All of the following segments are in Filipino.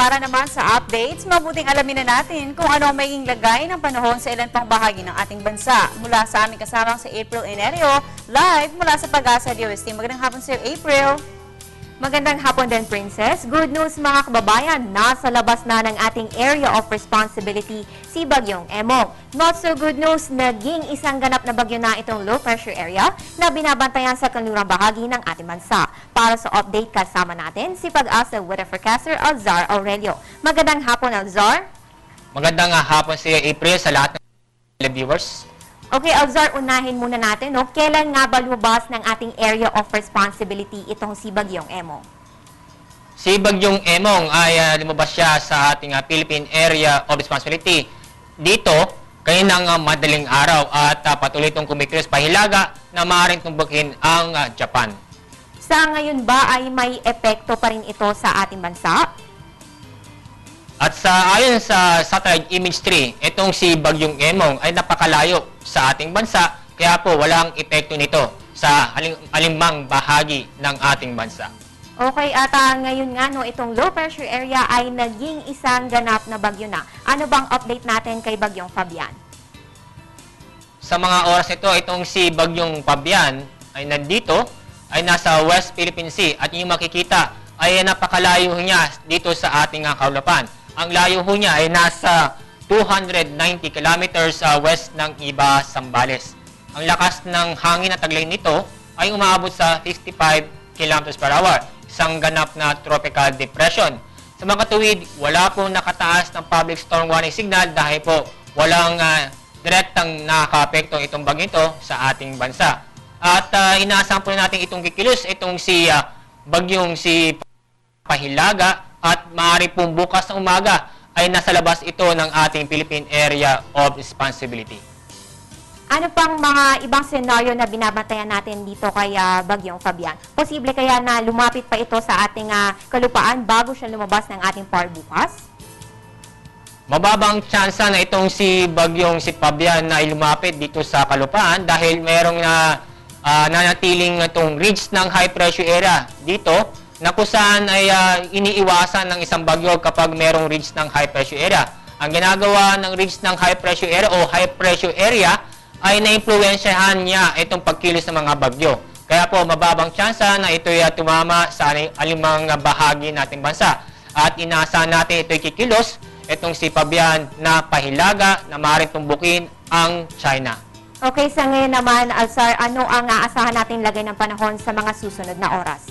para naman sa updates, mabuting alamin na natin kung ano ang magiging lagay ng panahon sa ilan pang bahagi ng ating bansa. Mula sa aming kasamang si April Enerio, live mula sa Pag-asa DOST. Magandang hapon sa iyo, April. Magandang hapon din, Princess. Good news mga kababayan, nasa labas na ng ating area of responsibility si Bagyong Emong. Not so good news, naging isang ganap na bagyo na itong low pressure area na binabantayan sa kanlurang bahagi ng ating bansa. Para sa update, kasama natin si Pag-asa weather forecaster Alzar Aurelio. Magandang hapon, Alzar. Magandang hapon sa April sa lahat ng viewers. Okay, Alzar, unahin muna natin, no? Kailan nga ba lumabas ng ating area of responsibility itong si Bagyong Emong? Si Bagyong Emong ay lumabas siya sa ating Philippine Area of Responsibility dito kaninang madaling araw at patuloy itong kumikilos pahilaga na maaaring tumbukin ang Japan. Sa ngayon ba ay may epekto pa rin ito sa ating bansa? At ayon sa satellite image 3, itong si Bagyong Emong ay napakalayo sa ating bansa, kaya po walang epekto nito sa alimang bahagi ng ating bansa. Okay, at ngayon nga, no, itong low pressure area ay naging isang ganap na bagyo na. Ano bang update natin kay Bagyong Fabian? Sa mga oras nito, itong si Bagyong Fabian ay nandito, ay nasa West Philippine Sea at yung makikita ay napakalayo niya dito sa ating kaulapan. Ang layo ho niya ay nasa 290 kilometers west ng Iba, Zambales. Ang lakas ng hangin na taglay nito ay umaabot sa 55 kilometers per hour, isang ganap na tropical depression. Sa mga katuwid, wala pong nakataas ng public storm warning signal dahil po walang direktang nakaka-apekto itong bagyo ito sa ating bansa. At inaasahan po natin itong kikilos, itong si bagyong si Pahilaga, at maaari pong bukas ng umaga ay nasa labas ito ng ating Philippine Area of Responsibility. Ano pang mga ibang senaryo na binabantayan natin dito kay Bagyong Fabian? Posible kaya na lumapit pa ito sa ating kalupaan bago siya lumabas ng ating PAR bukas? Mababang tsansa na itong si Bagyong si Fabian na ay lumapit dito sa kalupaan dahil mayroong nanatiling itong ridge ng high pressure area dito na kung saan ay iniiwasan ng isang bagyo kapag mayroong ridge ng high pressure area. Ang ginagawa ng ridge ng high pressure area o high pressure area ay naimpluwensyahan niya itong pagkilos ng mga bagyo. Kaya po mababang tsansa na ito'y tumama sa alimang bahagi nating bansa. At inaasahan natin ito'y kikilos, itong si Fabian na pahilaga na maaaring tumbukin ang China. Okay, sa ngayon naman, Alzar, ano ang aasahan natin lagay ng panahon sa mga susunod na oras?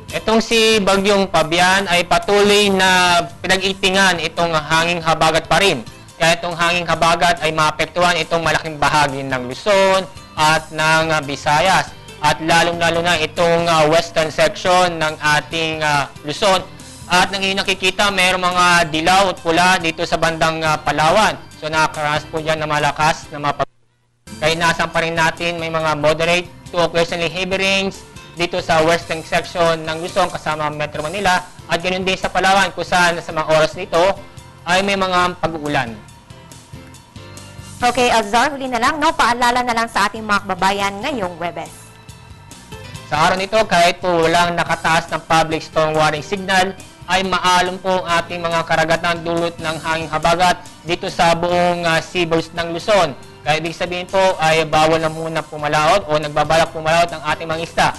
Itong si Bagyong Fabian ay patuloy na pinag-itingan itong hanging habagat pa rin. Kaya itong hanging habagat ay maapektuhan itong malaking bahagi ng Luzon at ng Visayas. At lalong-lalo na itong western section ng ating Luzon. At nang nakikita, mayroong mga dilaw at pula dito sa bandang Palawan. So nakakaranas po dyan na malakas na kaya inasahan pa rin natin may mga moderate to occasionally heavy rains dito sa western section ng Luzon kasama Metro Manila at ganoon din sa Palawan kung saan sa mga oras nito ay may mga pag-uulan. Okay, Alzar, huli na lang, no? Paalala na lang sa ating mga kababayan ngayong Webes. Sa araw nito, kahit po walang nakataas ng public storm warning signal, ay maalon po ang ating mga karagatan dulot ng hanging habagat dito sa buong seaboards ng Luzon. Kaya ibig sabihin po ay bawal na muna pumalaot o nagbabalak pumalaot ang ating mga isda.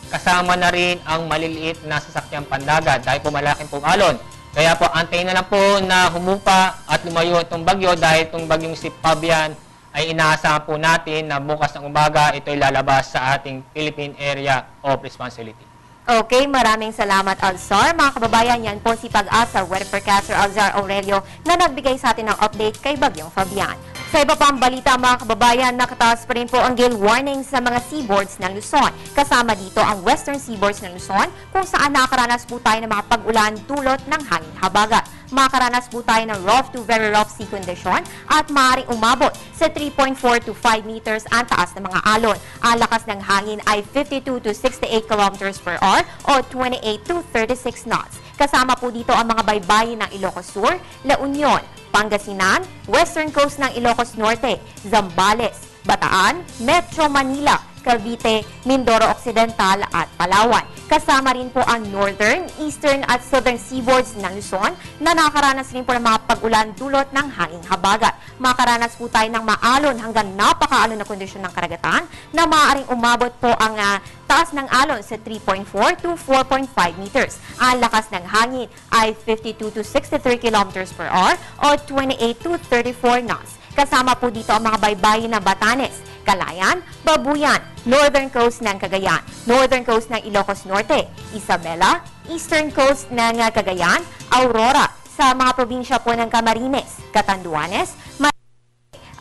Kasama na rin ang maliliit na sasakyang pandagat dahil po malaking pumalon. Kaya po antayin na lang po na humupa at lumayo itong bagyo dahil itong bagyong si Fabian ay inaasahan po natin na bukas ng umaga ito ay lalabas sa ating Philippine Area of Responsibility. Okay, maraming salamat, Alzar. Mga kababayan, yan po si Pag-asa weather forecaster Alzar Aurelio na nagbigay sa atin ng update kay Bagyong Fabian. Sa iba pang balita, mga kababayan, nakataas pa rin po ang gale warning sa mga seaboards ng Luzon. Kasama dito ang western seaboards ng Luzon kung saan nakaranas po tayo ng mga pag-ulan dulot ng hangin habagat. Makaranas po tayo ng rough to very rough sea condition at maaaring umabot sa 3.4 to 5 meters ang taas ng mga alon. Ang lakas ng hangin ay 52 to 68 kilometers per hour o 28 to 36 knots. Kasama po dito ang mga baybayin ng Ilocos Sur, La Union, Pangasinan, western coast ng Ilocos Norte, Zambales, Bataan, Metro Manila, Cavite, Mindoro Occidental at Palawan. Kasama rin po ang northern, eastern at southern seaboards ng Luzon na nakakaranas rin po ng mga pag-ulan dulot ng hanging habagat. Makaranas po tayo ng maalon hanggang napakaalon na kondisyon ng karagatan na maaaring umabot po ang taas ng alon sa 3.4 to 4.5 meters. Ang lakas ng hangin ay 52 to 63 kilometers per hour o 28 to 34 knots. Kasama po dito ang mga baybayin ng Batanes, Calayan, Babuyan, northern coast ng Cagayan, northern coast ng Ilocos Norte, Isabela, eastern coast ng Cagayan, Aurora, sa mga probinsya po ng Camarines, Catanduanes,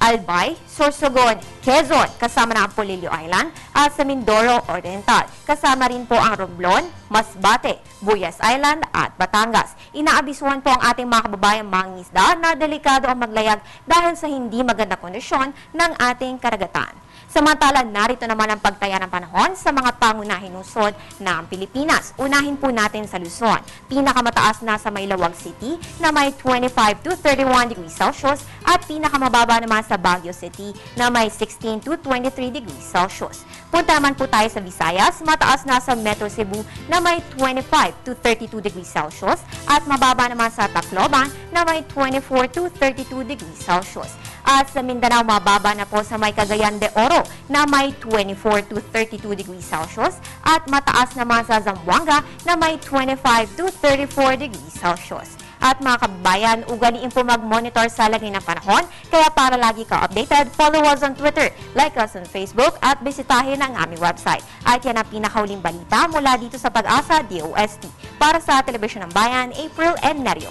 Albay, Sorsogon, Quezon, kasama na ang Polillo Island, at sa Mindoro Oriental. Kasama rin po ang Romblon, Masbate, Buyas Island, at Batangas. Inaabisuhan po ang ating mga kababayang mangingisda na delikado ang maglayag dahil sa hindi maganda kondisyon ng ating karagatan. Samantala, narito naman ang pagtaya ng panahon sa mga pangunahing lungsod ng Pilipinas. Unahin po natin sa Luzon. Pinakamataas na sa Maylawag City na may 25 to 31 degrees Celsius at pinakamababa naman sa Baguio City na may 16 to 23 degrees Celsius. Punta naman po tayo sa Visayas, mataas na sa Metro Cebu na may 25 to 32 degrees Celsius at mababa naman sa Tacloban na may 24 to 32 degrees Celsius. At sa Mindanao, mababa na po sa may Cagayan de Oro na may 24 to 32 degrees Celsius at mataas naman sa Zamboanga na may 25 to 34 degrees Celsius. At mga kababayan, ugaliin po mag-monitor sa lagay ng panahon, kaya para lagi ka updated, follow us on Twitter, like us on Facebook, at bisitahin ang aming website. At yan ang pinakauling balita mula dito sa Pag-asa DOST. Para sa Telebisyon ng Bayan, April and Neryo.